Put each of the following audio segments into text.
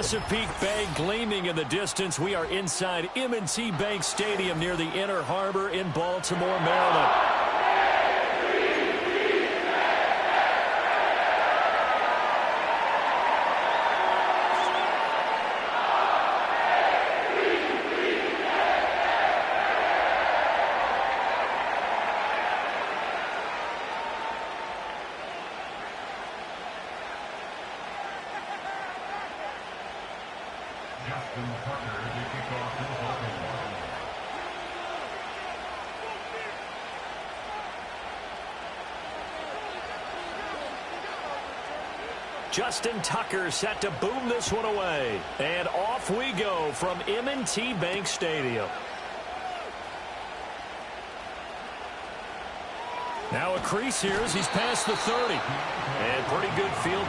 Chesapeake Bay gleaming in the distance. We are inside M&T Bank Stadium near the Inner Harbor in Baltimore, Maryland. Justin Tucker set to boom this one away. And off we go from M&T Bank Stadium. Now a crease here as he's past the 30. And pretty good field.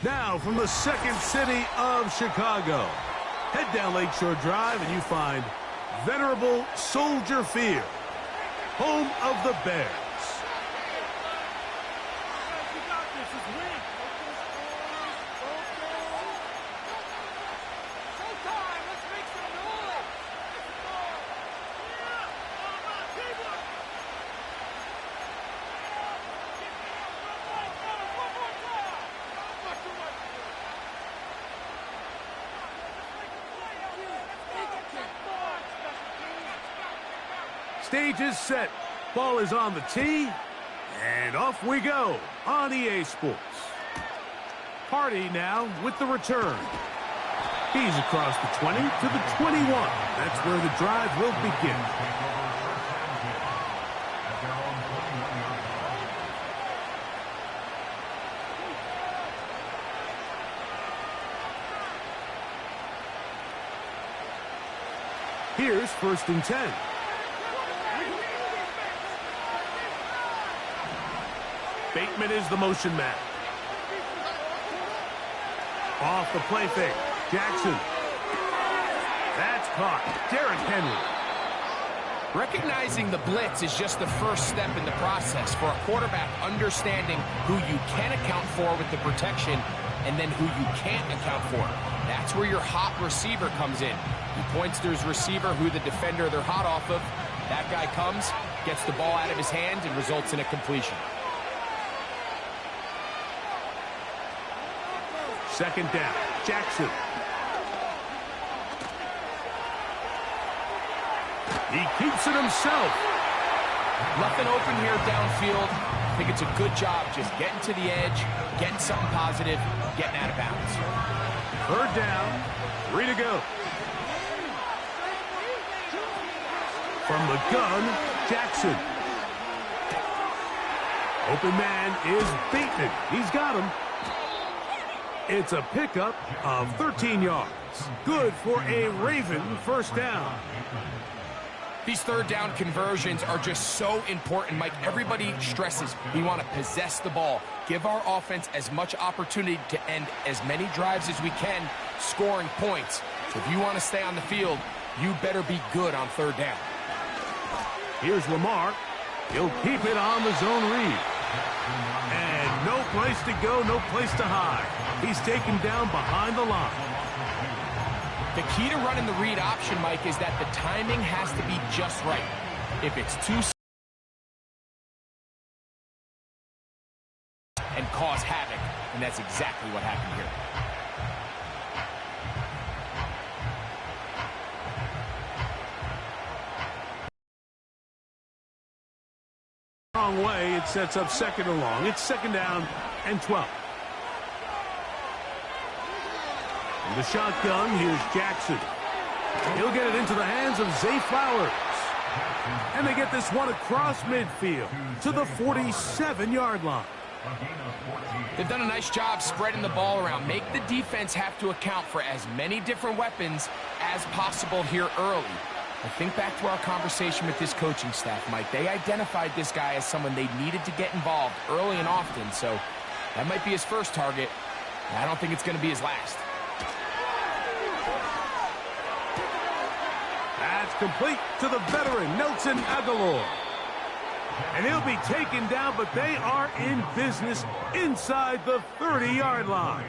Now from the second city of Chicago, head down Lakeshore Drive and you find venerable Soldier Field, home of the Bears. Stage is set. Ball is on the tee. And off we go on EA Sports. Party now with the return. He's across the 20 to the 21. That's where the drive will begin. Here's 1st and 10. Bateman is the motion man. Off the play fake. Jackson. That's caught. Derrick Henry. Recognizing the blitz is just the first step in the process for a quarterback understanding who you can account for with the protection and then who you can't account for. That's where your hot receiver comes in. He points to his receiver who the defender they're hot off of. That guy comes, gets the ball out of his hand, and results in a completion. Second down, Jackson. He keeps it himself. Nothing open here downfield. I think it's a good job just getting to the edge, getting something positive, getting out of bounds. 3rd down, 3 to go. From the gun, Jackson. Open man is Bateman. He's got him. It's a pickup of 13 yards. Good for a Raven 1st down. These 3rd down conversions are just so important, Mike. Everybody stresses we want to possess the ball, give our offense as much opportunity to end as many drives as we can, scoring points. So if you want to stay on the field, you better be good on 3rd down. Here's Lamar. He'll keep it on the zone read. And no place to go, no place to hide. He's taken down behind the line. The key to running the read option, Mike, is that the timing has to be just right. If it's too and cause havoc, and that's exactly what happened here. wrong way. It sets up second and long. It's second down and 12. In the shotgun, here's Jackson. He'll get it into the hands of Zay Flowers. And they get this one across midfield to the 47-yard line. They've done a nice job spreading the ball around. Make the defense have to account for as many different weapons as possible here early. I think back to our conversation with this coaching staff, Mike. They identified this guy as someone they needed to get involved early and often, so that might be his first target. I don't think it's going to be his last. That's complete to the veteran, Nelson Aguilar. And he'll be taken down, but they are in business inside the 30-yard line.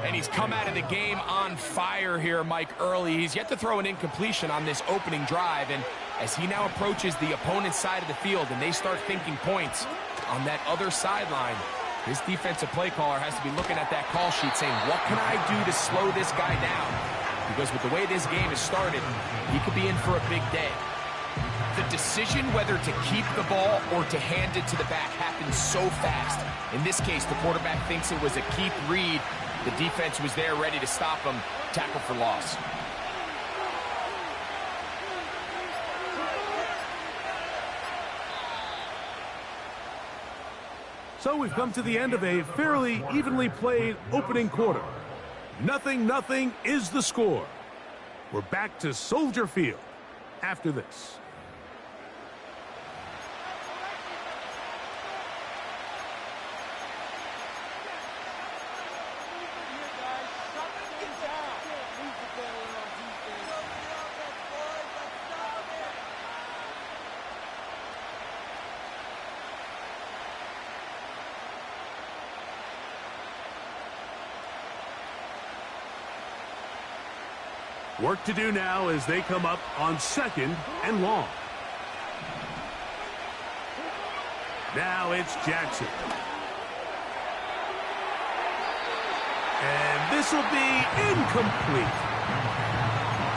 And he's come out of the game on fire here, Mike, early. He's yet to throw an incompletion on this opening drive. And as he now approaches the opponent's side of the field and they start thinking points on that other sideline, his defensive play caller has to be looking at that call sheet saying, what can I do to slow this guy down? Because with the way this game has started, he could be in for a big day. The decision whether to keep the ball or to hand it to the back happens so fast. In this case, the quarterback thinks it was a keep read. The defense was there ready to stop him. Tackle for loss. So we've come to the end of a fairly evenly played opening quarter. 0-0 is the score. We're back to Soldier Field after this. Work to do now as they come up on second and long. Now it's Jackson. And this will be incomplete.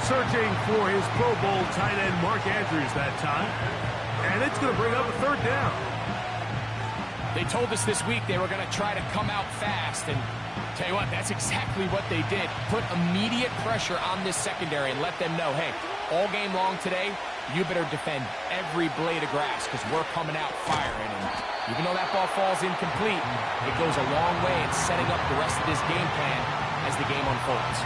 Searching for his Pro Bowl tight end Mark Andrews that time. And it's going to bring up a third down. They told us this week they were going to try to come out fast, and tell you what, that's exactly what they did. Put immediate pressure on this secondary and let them know, hey, all game long today, you better defend every blade of grass because we're coming out firing. And even though that ball falls incomplete, it goes a long way in setting up the rest of this game plan as the game unfolds.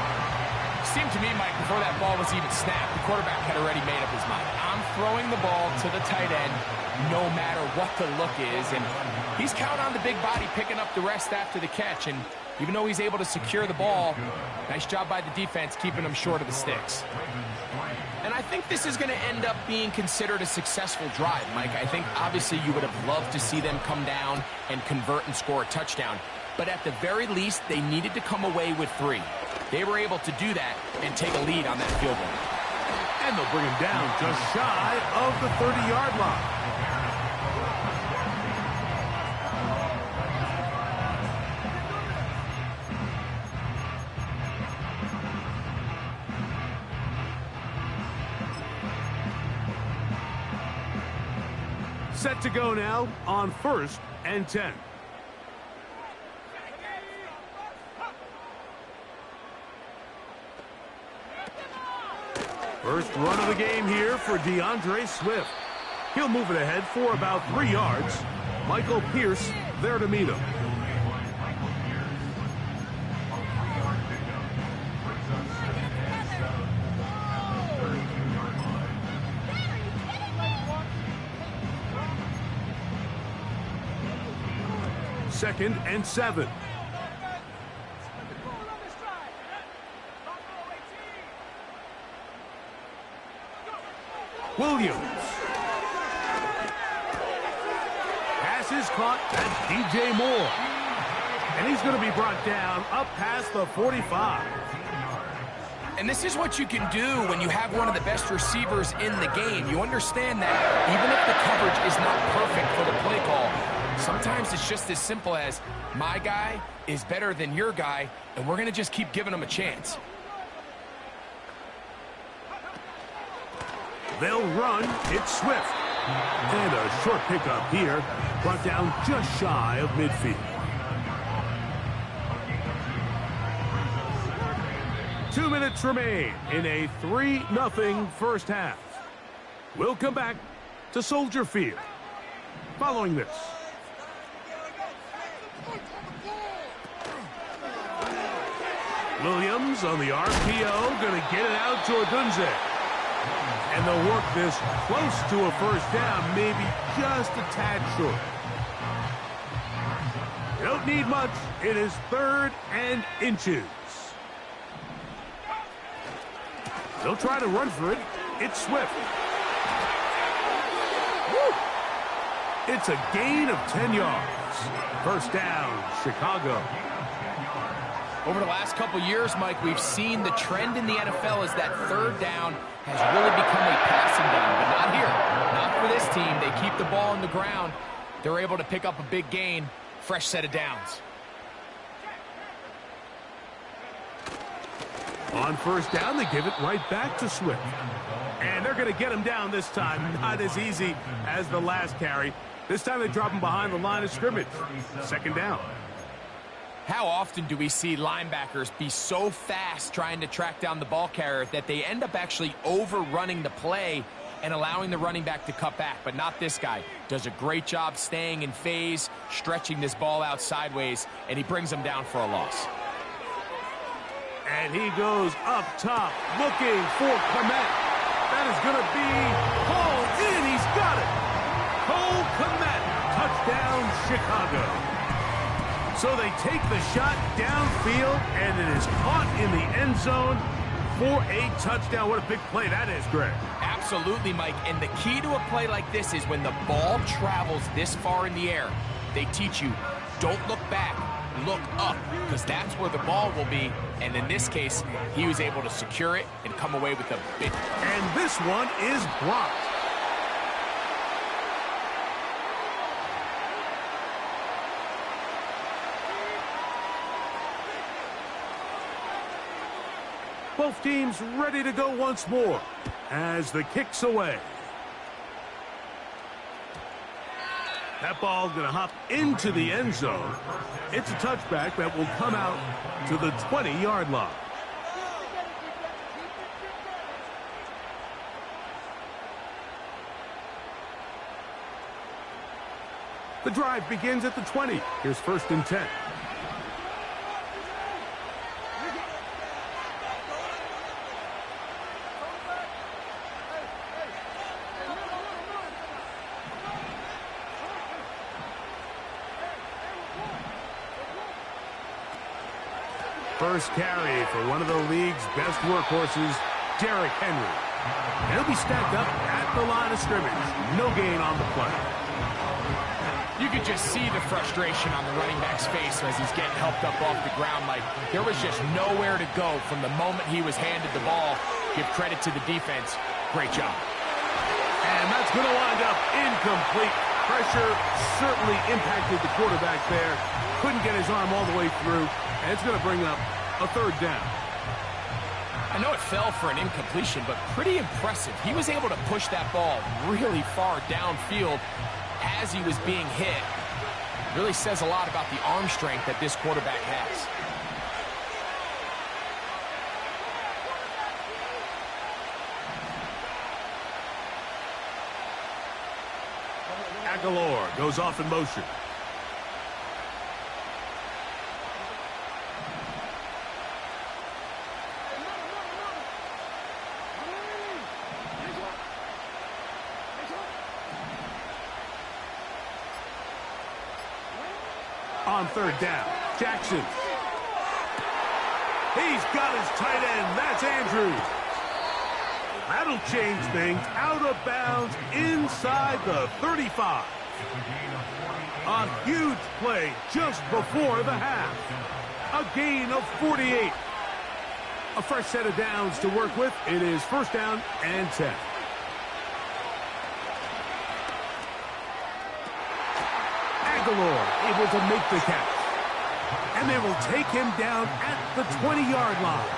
It seemed to me, Mike, before that ball was even snapped, the quarterback had already made up his mind. I'm throwing the ball to the tight end no matter what the look is, and he's counting on the big body picking up the rest after the catch, and even though he's able to secure the ball, nice job by the defense keeping him short of the sticks. And I think this is going to end up being considered a successful drive, Mike. I think obviously you would have loved to see them come down and convert and score a touchdown, but at the very least, they needed to come away with 3. They were able to do that and take a lead on that field goal. And they'll bring him down just shy of the 30-yard line. Set to go now on 1st and 10. First run of the game here for DeAndre Swift. He'll move it ahead for about 3 yards. Michael Pierce there to meet him. Second and 7. Williams. Pass is caught at DJ Moore. And he's going to be brought down up past the 45. And this is what you can do when you have one of the best receivers in the game. You understand that even if the coverage is not perfect for the play call, sometimes it's just as simple as my guy is better than your guy, and we're going to just keep giving him a chance. They'll run. It's Swift. And a short pickup here, brought down just shy of midfield. 2 minutes remain in a 3-0 first half. We'll come back to Soldier Field following this. Williams on the RPO, going to get it out to Odunze. And they'll work this close to a first down, maybe just a tad short. You don't need much. It is 3rd and inches. They'll try to run for it. It's Swift. Woo! It's a gain of 10 yards. First down, Chicago. Over the last couple years, Mike, we've seen the trend in the NFL is that 3rd down has really become a passing down, but not here. Not for this team. They keep the ball on the ground. They're able to pick up a big gain. Fresh set of downs. On first down, they give it right back to Swift. And they're going to get him down this time. Not as easy as the last carry. This time they drop him behind the line of scrimmage. 2nd down. How often do we see linebackers be so fast trying to track down the ball carrier that they end up actually overrunning the play and allowing the running back to cut back? But not this guy. Does a great job staying in phase, stretching this ball out sideways, and he brings him down for a loss. And he goes up top looking for Kmet. That is going to be hauled in. He's got it. Cole Kmet. Touchdown, Chicago. So they take the shot downfield, and it is caught in the end zone for a touchdown. What a big play that is, Greg. Absolutely, Mike. And the key to a play like this is when the ball travels this far in the air, they teach you, don't look back, look up, because that's where the ball will be. And in this case, he was able to secure it and come away with a big... And this one is blocked. Both teams ready to go once more as the kick's away. That ball going to hop into the end zone. It's a touchback that will come out to the 20-yard line. The drive begins at the 20. Here's 1st and 10. First carry for one of the league's best workhorses, Derrick Henry. He'll be stacked up at the line of scrimmage. No gain on the play. You could just see the frustration on the running back's face as he's getting helped up off the ground. Like there was just nowhere to go from the moment he was handed the ball. Give credit to the defense. Great job. And that's going to wind up incomplete. Pressure certainly impacted the quarterback there. Couldn't get his arm all the way through. And it's going to bring up a 3rd down. I know it fell for an incompletion, but pretty impressive. He was able to push that ball really far downfield as he was being hit. Really says a lot about the arm strength that this quarterback has. Aguilar goes off in motion. On 3rd down, Jackson. He's got his tight end. That's Andrews. That'll change things. Out of bounds inside the 35. A huge play just before the half. A gain of 48. A fresh set of downs to work with. It is 1st down and 10. Aguilar able to make the catch. And they will take him down at the 20-yard line.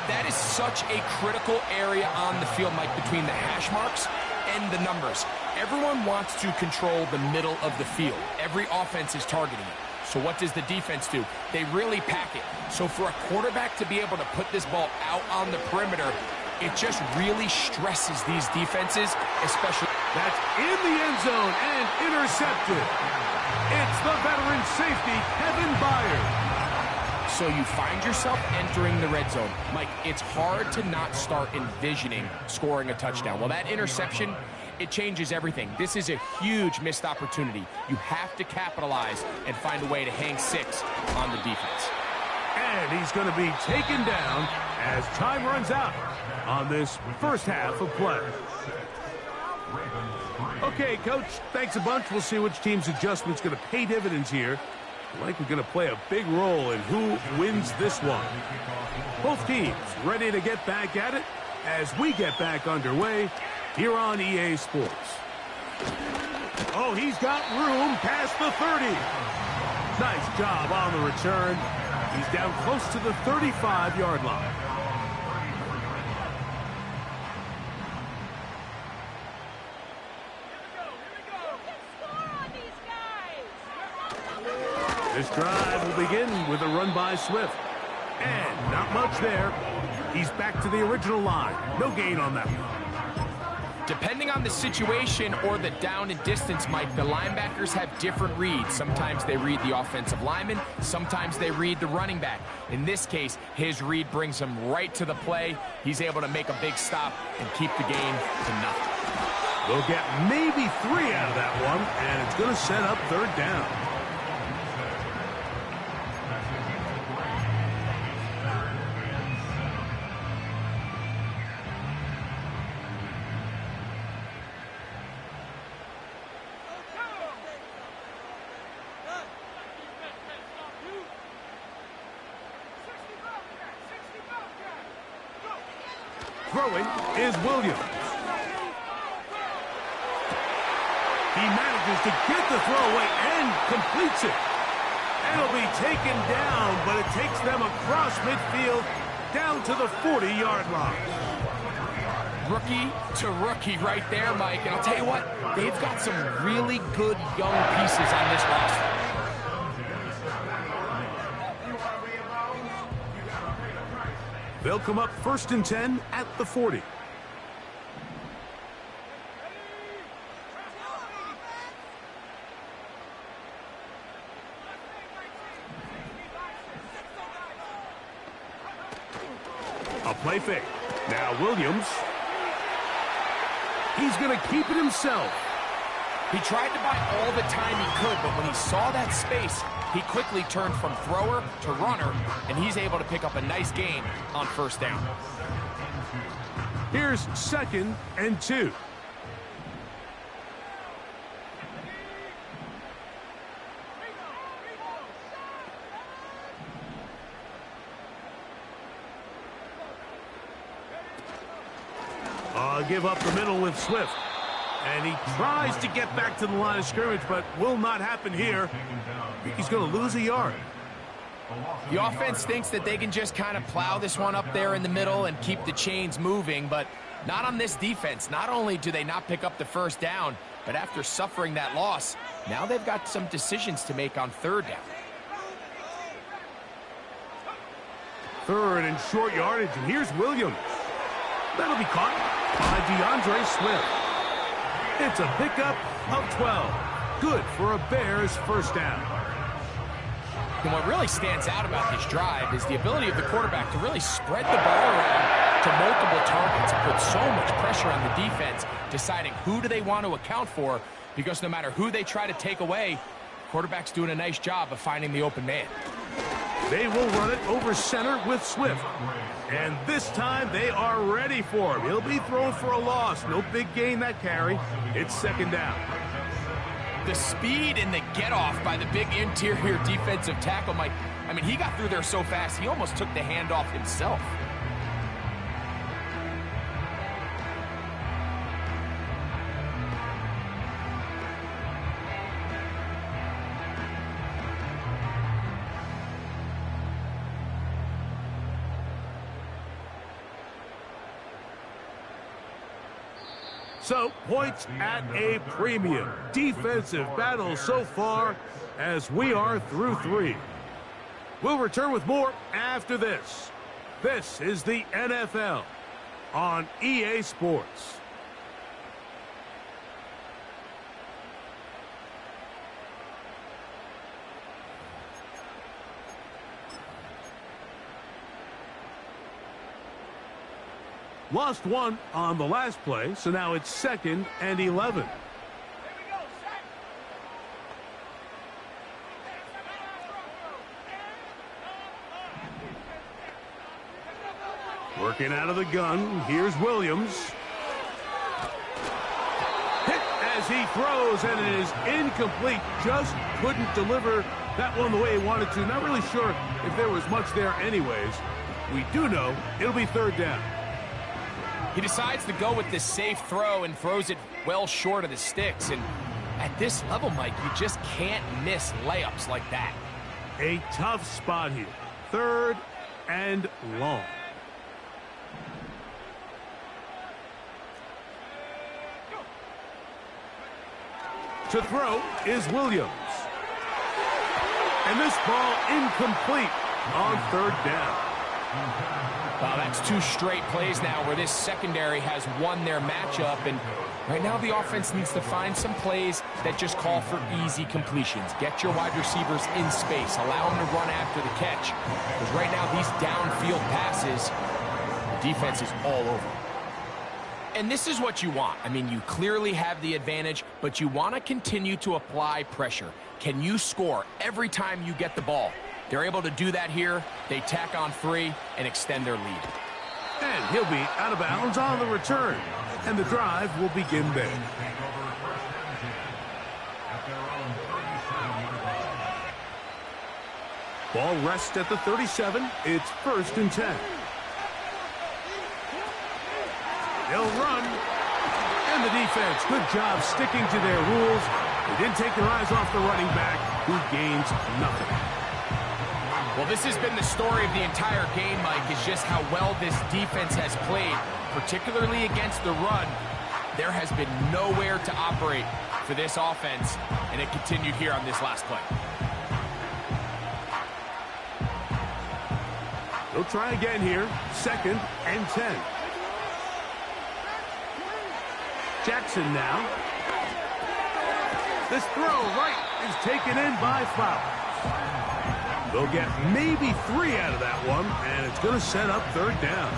That is such a critical area on the field, Mike, between the hash marks and the numbers. Everyone wants to control the middle of the field. Every offense is targeting it. So what does the defense do? They really pack it. So for a quarterback to be able to put this ball out on the perimeter, it just really stresses these defenses, especially. That's in the end zone and intercepted. It's the veteran safety, Kevin Byard. So you find yourself entering the red zone. Mike, it's hard to not start envisioning scoring a touchdown. Well, that interception, it changes everything. This is a huge missed opportunity. You have to capitalize and find a way to hang 6 on the defense. And he's going to be taken down as time runs out on this first half of play. Okay, Coach, thanks a bunch. We'll see which team's adjustment's going to pay dividends here. I think we're going to play a big role in who wins this one. Both teams ready to get back at it as we get back underway here on EA Sports. Oh, he's got room past the 30. Nice job on the return. He's down close to the 35-yard line. This drive will begin with a run by Swift. And not much there. He's back to the original line. No gain on that one. Depending on the situation or the down and distance, Mike, the linebackers have different reads. Sometimes they read the offensive lineman. Sometimes they read the running back. In this case, his read brings him right to the play. He's able to make a big stop and keep the gain to nothing. They'll get maybe 3 out of that one, and it's going to set up third down. Throwing is Williams. He manages to get the throw away and completes it. It'll be taken down, but it takes them across midfield down to the 40-yard line. Rookie to rookie right there, Mike. And I'll tell you what, they've got some really good young pieces on this roster. They'll come up 1st and 10 at the 40. A play fake. Now Williams. He's going to keep it himself. He tried to buy all the time he could, but when he saw that space, he quickly turned from thrower to runner, and he's able to pick up a nice gain on 1st down. Here's 2nd and 2. Give up the middle with Swift. And he tries to get back to the line of scrimmage, but will not happen here. I think he's going to lose a yard. The offense thinks that they can just kind of plow this one up there in the middle and keep the chains moving, but not on this defense. Not only do they not pick up the 1st down, but after suffering that loss, now they've got some decisions to make on 3rd down. 3rd and short yardage, and here's Williams. That'll be caught by DeAndre Swift. It's a pickup of 12. Good for a Bears 1st down. And what really stands out about this drive is the ability of the quarterback to really spread the ball around to multiple targets and put so much pressure on the defense, deciding who do they want to account for, because no matter who they try to take away, the quarterback's doing a nice job of finding the open man. They will run it over center with Swift. And this time they are ready for him. He'll be thrown for a loss. No big gain that carry. It's 2nd down. The speed and the get-off by the big interior defensive tackle, Mike. I mean, he got through there so fast, he almost took the handoff himself. So, points at a premium. Defensive battle so far as we are through 3. We'll return with more after this. This is the NFL on EA Sports. Lost one on the last play, so now it's 2nd and 11. Working out of the gun, here's Williams. Hit as he throws, and it is incomplete. Just couldn't deliver that one the way he wanted to. Not really sure if there was much there anyways. We do know it'll be 3rd down. He decides to go with this safe throw and throws it well short of the sticks. And at this level, Mike, you just can't miss layups like that. A tough spot here. 3rd and long. To throw is Williams. And this ball incomplete on 3rd down. Well, that's 2 straight plays now where this secondary has won their matchup, and right now the offense needs to find some plays that just call for easy completions. Get your wide receivers in space. Allow them to run after the catch. Because right now these downfield passes, the defense is all over. And this is what you want. I mean, you clearly have the advantage, but you want to continue to apply pressure. Can you score every time you get the ball? They're able to do that here. They tack on 3 and extend their lead. And he'll be out of bounds on the return. And the drive will begin there. Ball rests at the 37. It's 1st and 10. They'll run. And the defense, good job sticking to their rules. They didn't take their eyes off the running back, who gains nothing. Well, this has been the story of the entire game, Mike, is just how well this defense has played, particularly against the run. There has been nowhere to operate for this offense, and it continued here on this last play. They'll try again here, 2nd and 10. Jackson now. This throw right is taken in by Fowler. They'll get maybe 3 out of that one, and it's going to set up 3rd down.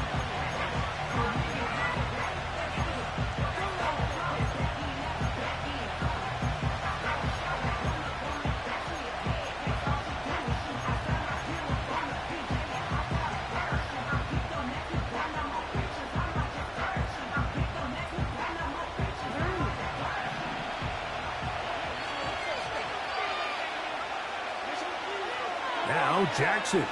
Now Jackson.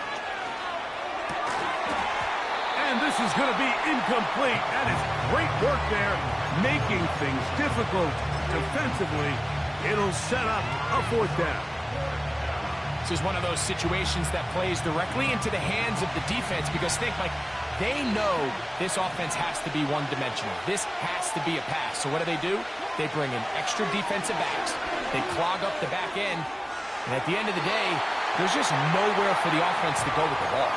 And this is going to be incomplete. That is great work there, making things difficult defensively. It'll set up a 4th down. This is one of those situations that plays directly into the hands of the defense because think, like, they know this offense has to be one-dimensional. This has to be a pass. So what do? They bring in extra defensive backs. They clog up the back end. And at the end of the day, there's just nowhere for the offense to go with the ball.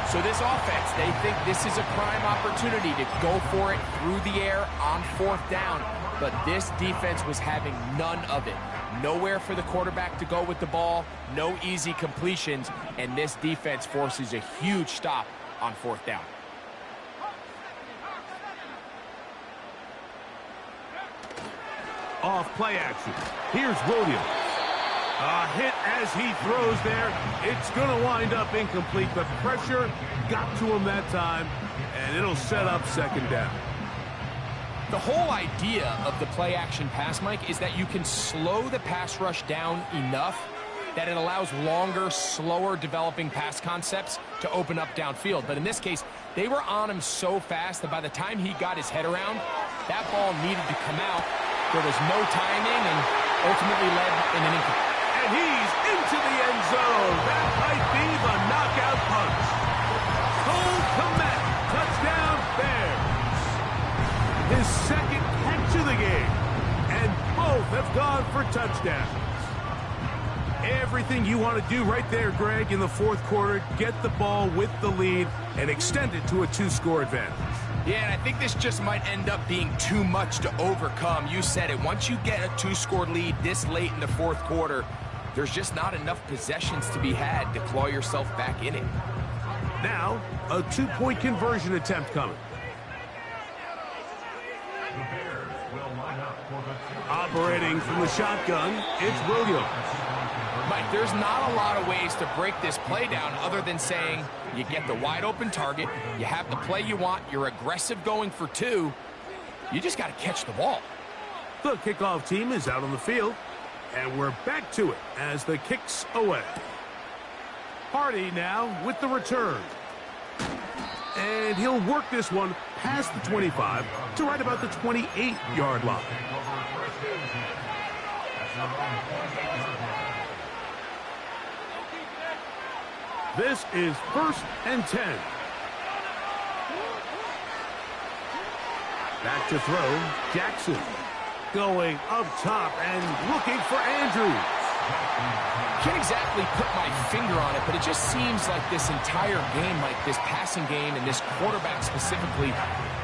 So this offense, they think this is a prime opportunity to go for it through the air on 4th down. But this defense was having none of it. Nowhere for the quarterback to go with the ball, no easy completions, and this defense forces a huge stop on 4th down. Off play action. Here's Williams. A hit as he throws there. It's going to wind up incomplete, but pressure got to him that time, and it'll set up 2nd down. The whole idea of the play-action pass, Mike, is that you can slow the pass rush down enough that it allows longer, slower developing pass concepts to open up downfield. But in this case, they were on him so fast that by the time he got his head around, that ball needed to come out. There was no timing and ultimately led in an incomplete. And he's into the end zone. That might be the knockout punch. Cole Kmet, touchdown Bears. His 2nd the game. And both have gone for touchdowns. Everything you want to do right there, Greg, in the fourth quarter, get the ball with the lead and extend it to a 2-score advantage. Yeah, and I think this just might end up being too much to overcome. You said it. Once you get a 2-score lead this late in the fourth quarter, there's just not enough possessions to be had to claw yourself back in it. Now, a 2-point conversion attempt coming. Operating from the shotgun, it's Williams. Mike, there's not a lot of ways to break this play down other than saying you get the wide open target, you have the play you want, you're aggressive going for 2, you just got to catch the ball. The kickoff team is out on the field, and we're back to it as the kick's away. Hardy now with the return. And he'll work this one past the 25 to right about the 28-yard line. This is 1st and 10. Back to throw, Jackson. Going up top and looking for Andrews. Can't exactly put my finger on it, but it just seems like this entire game, like this passing game and this quarterback specifically,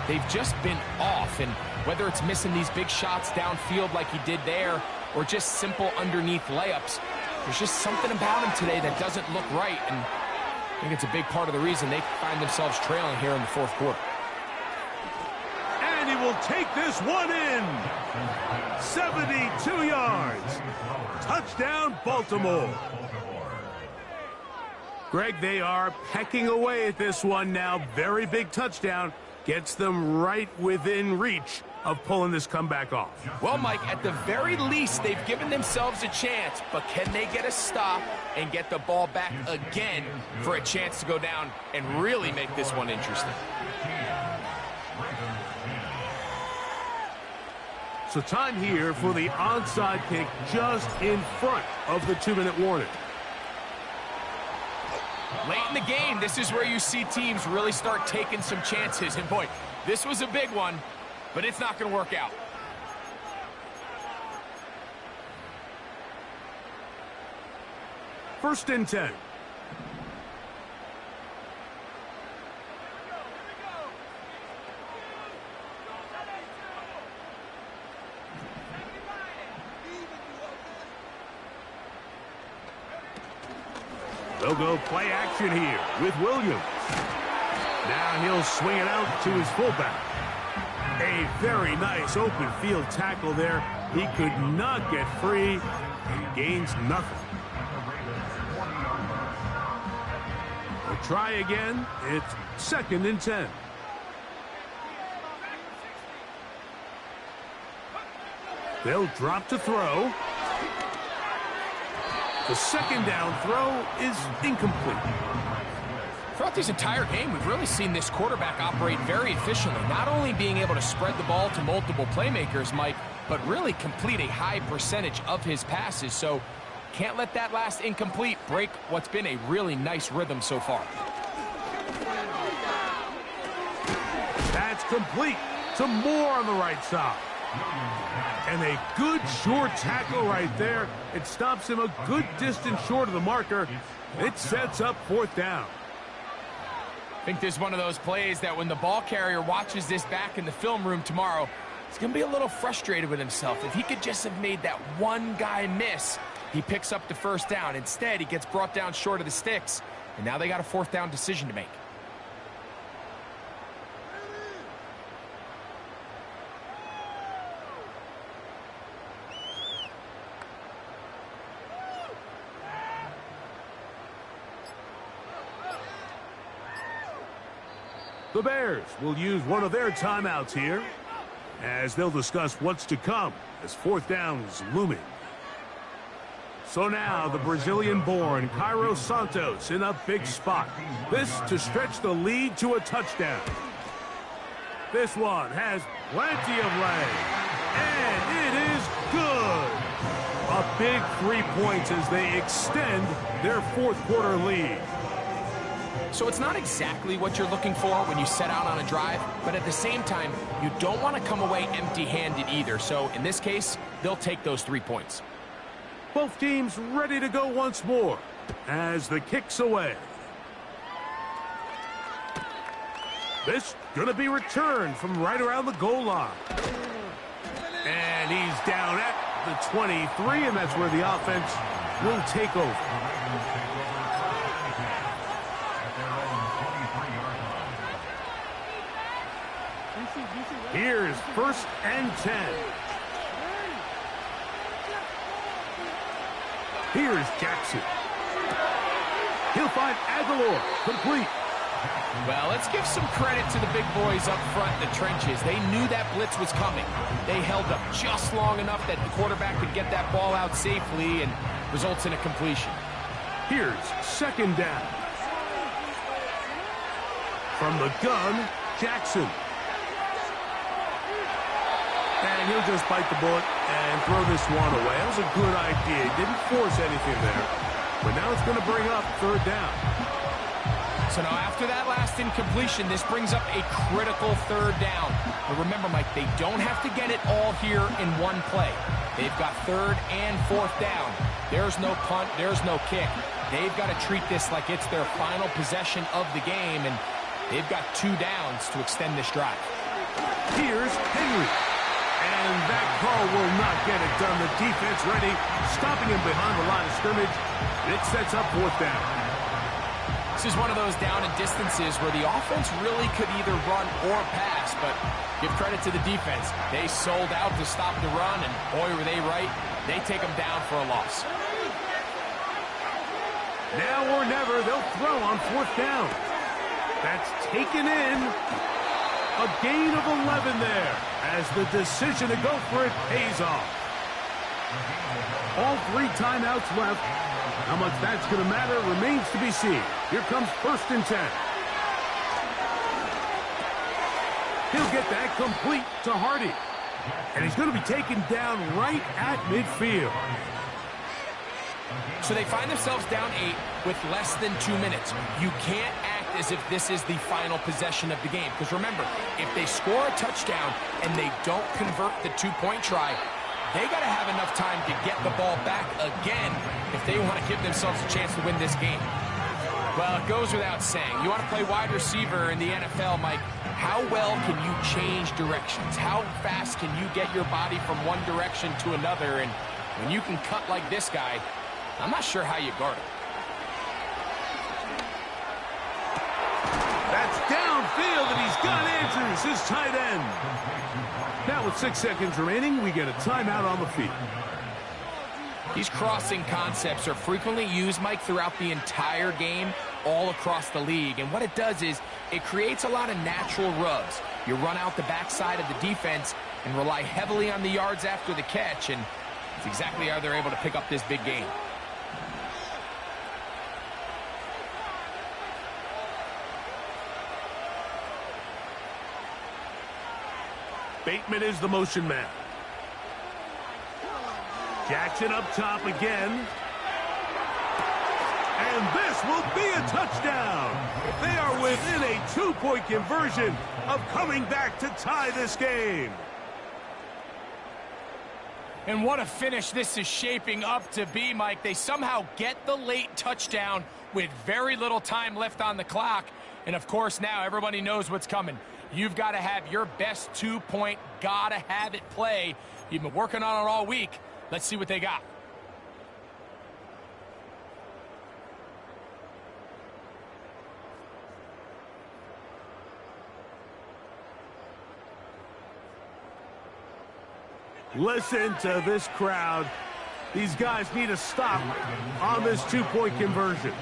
they've just been off. And whether it's missing these big shots downfield like he did there or just simple underneath layups, there's just something about him today that doesn't look right. And I think it's a big part of the reason they find themselves trailing here in the fourth quarter. And he will take this one in. 72 yards. Touchdown, Baltimore. Greg, they are pecking away at this one now. Very big touchdown. Gets them right within reach of pulling this comeback off. Well, Mike, at the very least, they've given themselves a chance, but can they get a stop and get the ball back again for a chance to go down and really make this one interesting? So time here for the onside kick just in front of the 2-minute warning. Late in the game, this is where you see teams really start taking some chances. And boy, this was a big one, but it's not going to work out. First and 10. They'll go play action here with Williams. Now he'll swing it out to his fullback. A very nice open field tackle there. He could not get free and gains nothing. We'll try again. It's 2nd and 10. They'll drop to throw. The second down throw is incomplete. Throughout this entire game, we've really seen this quarterback operate very efficiently, not only being able to spread the ball to multiple playmakers, Mike, but really complete a high percentage of his passes. So can't let that last incomplete break what's been a really nice rhythm so far. That's complete to Moore on the right side. And a good short tackle right there. It stops him a good distance short of the marker. It sets up 4th down. I think this is one of those plays that when the ball carrier watches this back in the film room tomorrow, he's going to be a little frustrated with himself. If he could just have made that one guy miss, he picks up the 1st down. Instead, he gets brought down short of the sticks, and now they got a 4th down decision to make. The Bears will use one of their timeouts here as they'll discuss what's to come as 4th down is looming. So now the Brazilian-born Cairo Santos in a big spot. This to stretch the lead to a touchdown. This one has plenty of leg, and it is good. A big 3 points as they extend their 4th quarter lead. So it's not exactly what you're looking for when you set out on a drive, but at the same time, you don't want to come away empty-handed either. So in this case, they'll take those 3 points. Both teams ready to go once more as the kick's away. This going to be returned from right around the goal line. And he's down at the 23, and that's where the offense will take over. Here's 1st and 10. Here's Jackson. He'll find Aguilar, complete. Well, let's give some credit to the big boys up front in the trenches. They knew that blitz was coming. They held up just long enough that the quarterback could get that ball out safely and results in a completion. Here's 2nd down. From the gun, Jackson. And he'll just bite the bullet and throw this one away. That was a good idea. He didn't force anything there. But now it's going to bring up 3rd down. So now after that last incompletion, this brings up a critical 3rd down. But remember, Mike, they don't have to get it all here in one play. They've got 3rd and 4th down. There's no punt, there's no kick. They've got to treat this like it's their final possession of the game, and they've got 2 downs to extend this drive. Here's Henry. And that call will not get it done. The defense ready, stopping him behind the line of scrimmage. It sets up 4th down. This is one of those down and distances where the offense really could either run or pass, but give credit to the defense. They sold out to stop the run, and boy, were they right. They take them down for a loss. Now or never, they'll throw on 4th down. That's taken in. A gain of 11 there as the decision to go for it pays off. All 3 timeouts left. How much that's going to matter remains to be seen. Here comes 1st and 10. He'll get that complete to Hardy. And he's going to be taken down right at midfield. So they find themselves down 8 with less than 2 minutes. You can't act as if this is the final possession of the game. Because remember, if they score a touchdown and they don't convert the 2-point try, they got to have enough time to get the ball back again if they want to give themselves a chance to win this game. Well, it goes without saying. You want to play wide receiver in the NFL, Mike. How well can you change directions? How fast can you get your body from one direction to another? And when you can cut like this guy, I'm not sure how you guard him. That's downfield, and he's got Andrews, his tight end. Now with 6 seconds remaining, we get a timeout on the field. These crossing concepts are frequently used, Mike, throughout the entire game, all across the league. And what it does is it creates a lot of natural rubs. You run out the backside of the defense and rely heavily on the yards after the catch, and it's exactly how they're able to pick up this big game. Bateman is the motion man. Jackson up top again. And this will be a touchdown. They are within a 2-point conversion of coming back to tie this game. And what a finish this is shaping up to be, Mike. They somehow get the late touchdown with very little time left on the clock. And, of course, now everybody knows what's coming. You've got to have your best 2-point, gotta have it play. You've been working on it all week. Let's see what they got. Listen to this crowd. These guys need to stop on this 2-point conversion.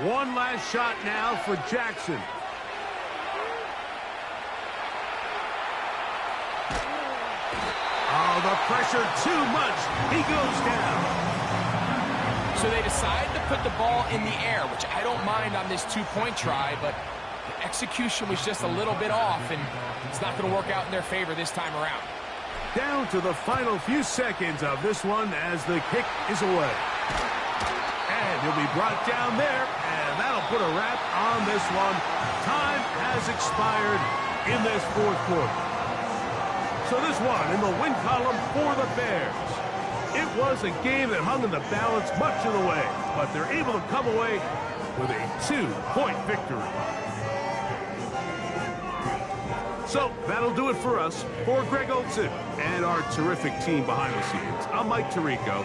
One last shot now for Jackson. Oh, the pressure too much. He goes down. So they decide to put the ball in the air, which I don't mind on this 2-point try, but Execution was just a little bit off, and it's not going to work out in their favor this time around. Down to the final few seconds of this one as the kick is away. And he'll be brought down there, and that'll put a wrap on this one. Time has expired in this fourth quarter. So this one in the win column for the Bears. It was a game that hung in the balance much of the way, but they're able to come away with a 2-point victory. So that'll do it for us. For Greg Olson and our terrific team behind the scenes, I'm Mike Tirico.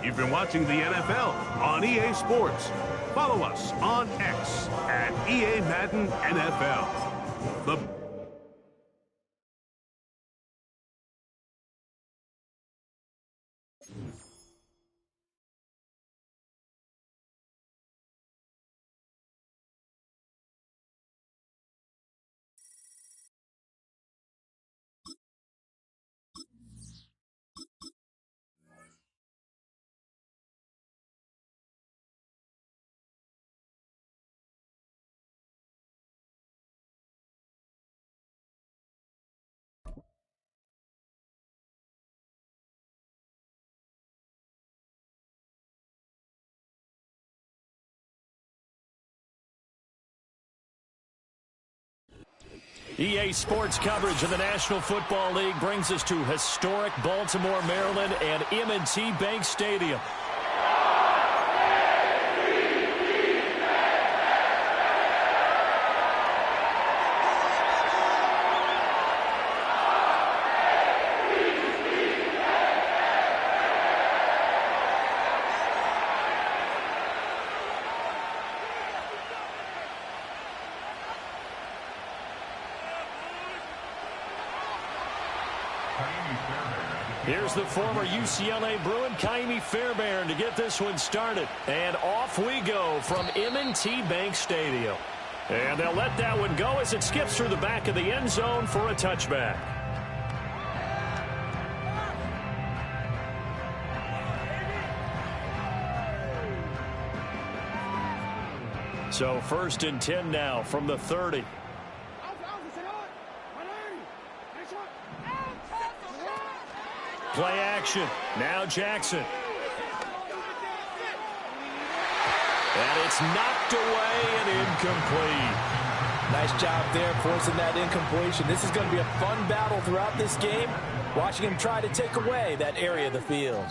You've been watching the NFL on EA Sports. Follow us on X at EA Madden NFL. EA Sports coverage of the National Football League brings us to historic Baltimore, Maryland, and M&T Bank Stadium. Here's the former UCLA Bruin, Kaimi Fairbairn, to get this one started. And off we go from M&T Bank Stadium. And they'll let that one go as it skips through the back of the end zone for a touchback. So 1st and 10 now from the 30. Play action. Now Jackson. And it's knocked away and incomplete. Nice job there forcing that incompletion. This is going to be a fun battle throughout this game, watching him try to take away that area of the field.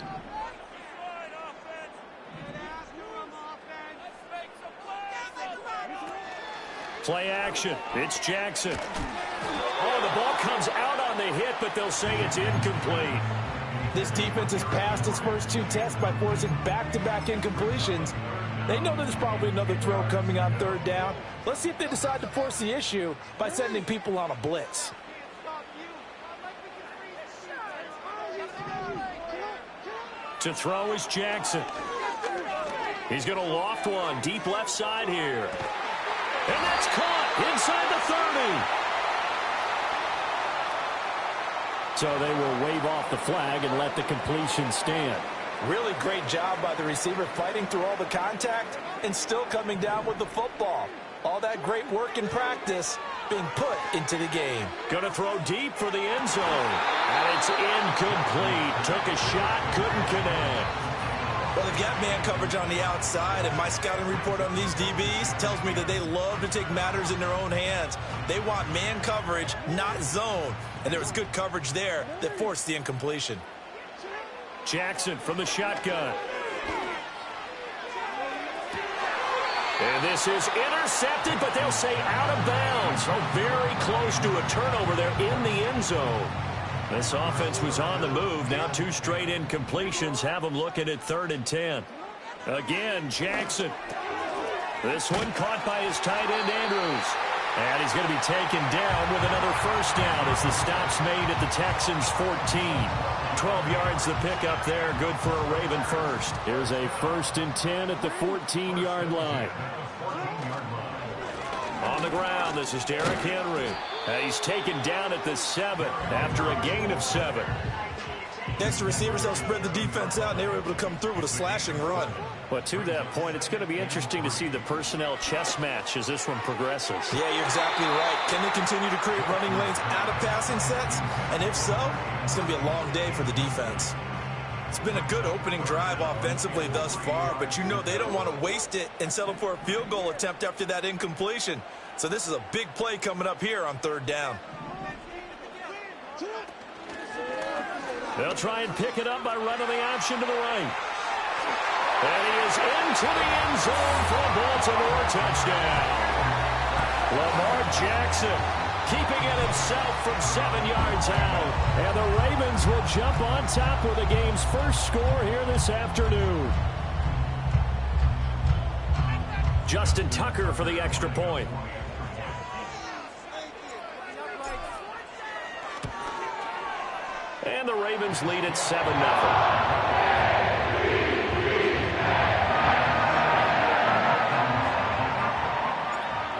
Play action. It's Jackson. Oh, the ball comes out on the hit, but they'll say it's incomplete. This defense has passed its first 2 tests by forcing back-to-back incompletions. They know there's probably another throw coming on 3rd down. Let's see if they decide to force the issue by sending people on a blitz. To throw is Jackson. He's going to loft one deep left side here. And that's caught inside the 30. So they will wave off the flag and let the completion stand. Really great job by the receiver fighting through all the contact and still coming down with the football. All that great work in practice being put into the game. Going to throw deep for the end zone. And it's incomplete. Took a shot, couldn't connect. Well, they've got man coverage on the outside, and my scouting report on these DBs tells me that they love to take matters in their own hands. They want man coverage, not zone. And there was good coverage there that forced the incompletion. Jackson from the shotgun. And this is intercepted, but they'll say out of bounds. So very close to a turnover there in the end zone. This offense was on the move. Now 2 straight incompletions have them looking at 3rd and 10. Again, Jackson. This one caught by his tight end, Andrews. And he's going to be taken down with another first down as the stop's made at the Texans' 14. 12 yards the pickup there. Good for a Raven first. Here's a 1st and 10 at the 14-yard line. On the ground, this is Derrick Henry. He's taken down at the 7 after a gain of 7. The extra receivers helped spread the defense out, and they were able to come through with a slashing run. But to that point, it's going to be interesting to see the personnel chess match as this one progresses. Yeah, you're exactly right. Can they continue to create running lanes out of passing sets? And if so, it's going to be a long day for the defense. It's been a good opening drive offensively thus far, but you know they don't want to waste it and settle for a field goal attempt after that incompletion. So this is a big play coming up here on third down. They'll try and pick it up by running the option to the right. And he is into the end zone for a Baltimore touchdown. Lamar Jackson keeping it himself from 7 yards out. And the Ravens will jump on top with the game's first score here this afternoon. Justin Tucker for the extra point. And the Ravens lead at 7-0.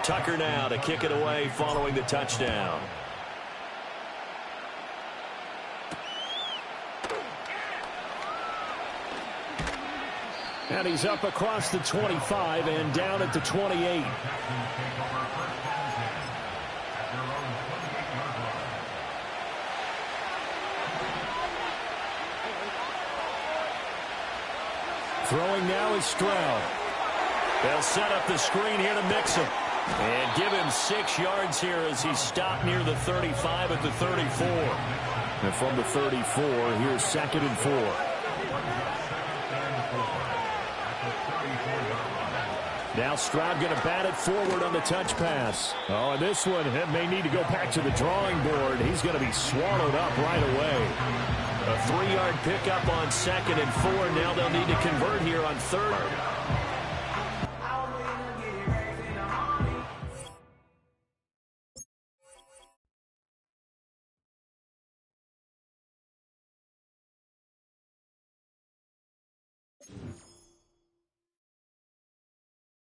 Tucker now to kick it away following the touchdown. And he's up across the 25 and down at the 28. Throwing now is Stroud. They'll set up the screen here to mix him. And give him 6 yards here as he stopped near the 35 at the 34. And from the 34, here's 2nd and 4. Now Stroud going to bat it forward on the touch pass. Oh, and this one may need to go back to the drawing board. He's going to be swallowed up right away. A 3-yard pickup on 2nd and 4. Now they'll need to convert here on 3rd.